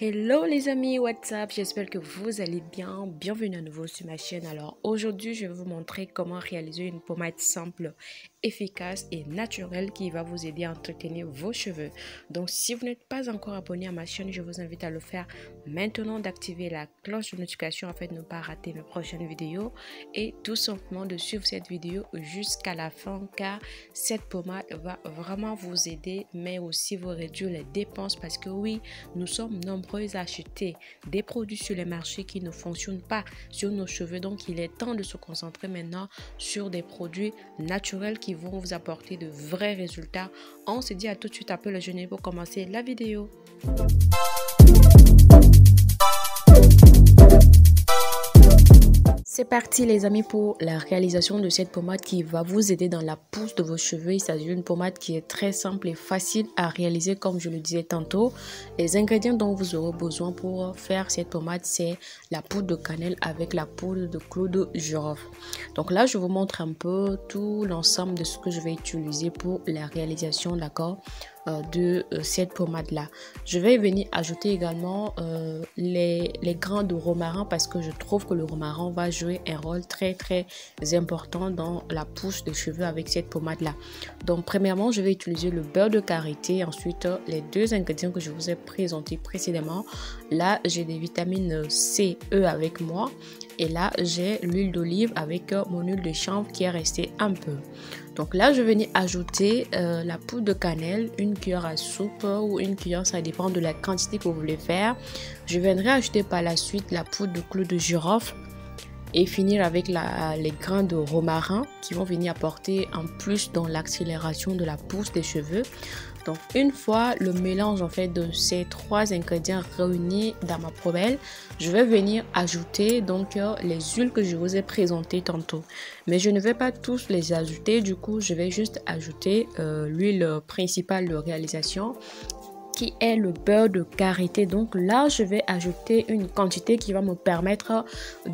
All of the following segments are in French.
Hello les amis, what's up? J'espère que vous allez bien. Bienvenue à nouveau sur ma chaîne. Alors aujourd'hui, je vais vous montrer comment réaliser une pommade simple, efficace et naturelle qui va vous aider à entretenir vos cheveux. Donc si vous n'êtes pas encore abonné à ma chaîne, je vous invite à le faire maintenant, d'activer la cloche de notification afin de ne pas rater mes prochaines vidéos et tout simplement de suivre cette vidéo jusqu'à la fin car cette pommade va vraiment vous aider mais aussi vous réduire les dépenses parce que oui, nous sommes nombreux à acheter des produits sur les marchés qui ne fonctionnent pas sur nos cheveux. Donc il est temps de se concentrer maintenant sur des produits naturels qui vont vous apporter de vrais résultats. On se dit à tout de suite après le jeûner pour commencer la vidéo. C'est parti les amis pour la réalisation de cette pommade qui va vous aider dans la pousse de vos cheveux. Il s'agit d'une pommade qui est très simple et facile à réaliser comme je le disais tantôt. Les ingrédients dont vous aurez besoin pour faire cette pommade, c'est la poudre de cannelle avec la poudre de clou de girofle. Donc là, je vous montre un peu tout l'ensemble de ce que je vais utiliser pour la réalisation, d'accord, de cette pommade là. Je vais venir ajouter également les grains de romarin parce que je trouve que le romarin va jouer un rôle très important dans la pousse de cheveux avec cette pommade là. Donc premièrement, je vais utiliser le beurre de karité. Ensuite, les deux ingrédients que je vous ai présentés précédemment. Là, j'ai des vitamines C, E avec moi. Et là, j'ai l'huile d'olive avec mon huile de chanvre qui est restée un peu. Donc là, je vais venir ajouter la poudre de cannelle, une cuillère à soupe ou une cuillère, ça dépend de la quantité que vous voulez faire. Je viendrai ajouter par la suite la poudre de clou de girofle et finir avec les grains de romarin qui vont venir apporter un plus dans l'accélération de la pousse des cheveux. Donc une fois le mélange en fait de ces trois ingrédients réunis dans ma poêle, je vais venir ajouter donc les huiles que je vous ai présentées tantôt. Mais je ne vais pas tous les ajouter, du coup je vais juste ajouter l'huile principale de réalisation qui est le beurre de karité. Donc là, je vais ajouter une quantité qui va me permettre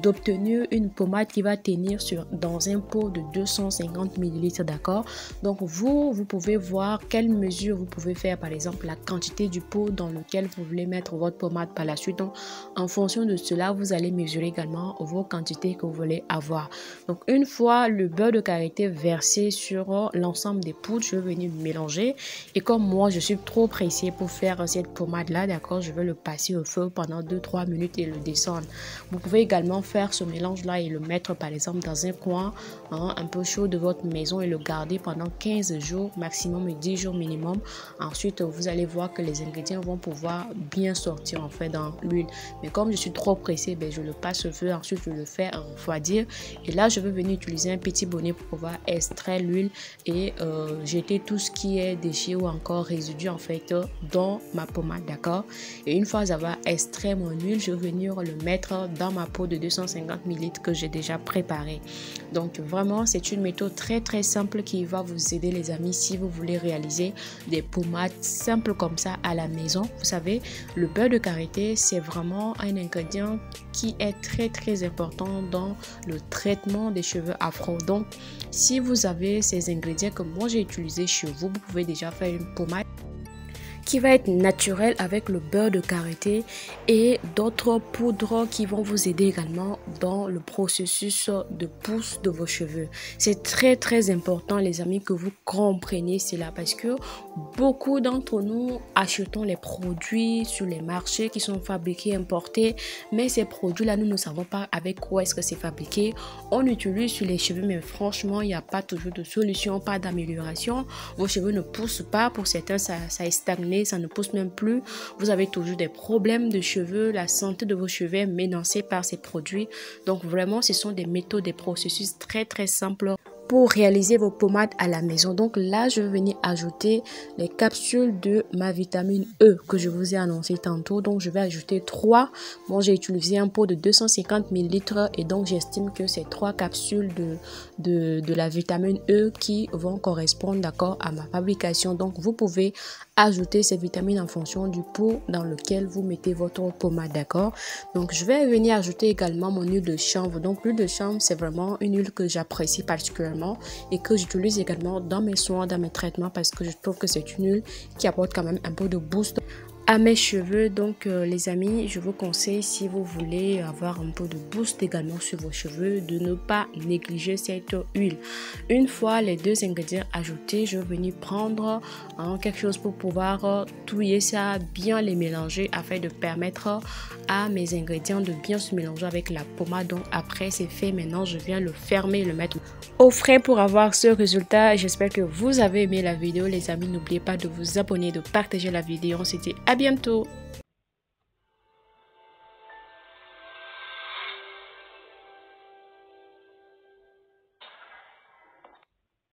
d'obtenir une pommade qui va tenir dans un pot de 250 ml, d'accord. Donc vous pouvez voir quelle mesure vous pouvez faire, par exemple la quantité du pot dans lequel vous voulez mettre votre pommade par la suite. Donc en fonction de cela, vous allez mesurer également vos quantités que vous voulez avoir. Donc une fois le beurre de karité versé sur l'ensemble des poudres, je vais venir mélanger. Et comme moi, je suis trop pressée pour faire cette pommade là, d'accord, je vais le passer au feu pendant 2-3 minutes et le descendre. Vous pouvez également faire ce mélange là et le mettre par exemple dans un coin un peu chaud de votre maison et le garder pendant 15 jours maximum et 10 jours minimum. Ensuite vous allez voir que les ingrédients vont pouvoir bien sortir en fait dans l'huile. Mais comme je suis trop pressée, je le passe au feu, ensuite je le fais refroidir et là je vais venir utiliser un petit bonnet pour pouvoir extraire l'huile et jeter tout ce qui est déchets ou encore résidus en fait dans ma pommade, d'accord. Et une fois avoir extrait mon huile, je vais venir le mettre dans ma pot de 250 ml que j'ai déjà préparé. Donc vraiment c'est une méthode très simple qui va vous aider les amis si vous voulez réaliser des pommades simples comme ça à la maison. Vous savez, le beurre de karité c'est vraiment un ingrédient qui est très important dans le traitement des cheveux afro. Donc si vous avez ces ingrédients que moi j'ai utilisé chez vous, vous pouvez déjà faire une pommade qui va être naturel avec le beurre de karité et d'autres poudres qui vont vous aider également dans le processus de pousse de vos cheveux. C'est très important les amis que vous compreniez cela parce que beaucoup d'entre nous achetons les produits sur les marchés qui sont fabriqués, importés, mais ces produits là nous ne savons pas avec quoi est-ce que c'est fabriqué. On utilise sur les cheveux mais franchement il n'y a pas toujours de solution, pas d'amélioration. Vos cheveux ne poussent pas, pour certains ça est stagné, ça ne pousse même plus. Vous avez toujours des problèmes de cheveux, la santé de vos cheveux est menacée par ces produits. Donc vraiment ce sont des méthodes, des processus très simples pour réaliser vos pommades à la maison. Donc là, je vais venir ajouter les capsules de ma vitamine E que je vous ai annoncé tantôt. Donc je vais ajouter 3. Moi, j'ai utilisé un pot de 250 ml et donc j'estime que c'est 3 capsules de la vitamine E qui vont correspondre, d'accord, à ma fabrication. Donc vous pouvez ajouter ces vitamines en fonction du pot dans lequel vous mettez votre pommade, d'accord. Donc je vais venir ajouter également mon huile de chanvre. Donc l'huile de chanvre, c'est vraiment une huile que j'apprécie particulièrement et que j'utilise également dans mes soins, dans mes traitements parce que je trouve que c'est une huile qui apporte quand même un peu de boost à mes cheveux. Donc les amis, je vous conseille, si vous voulez avoir un peu de boost également sur vos cheveux, de ne pas négliger cette huile. Une fois les deux ingrédients ajoutés, je vais venir prendre quelque chose pour pouvoir touiller ça, bien les mélanger afin de permettre à mes ingrédients de bien se mélanger avec la pommade. Donc après c'est fait, maintenant je viens le fermer et le mettre au frais pour avoir ce résultat. J'espère que vous avez aimé la vidéo les amis. N'oubliez pas de vous abonner, de partager la vidéo. On se dit à bientôt.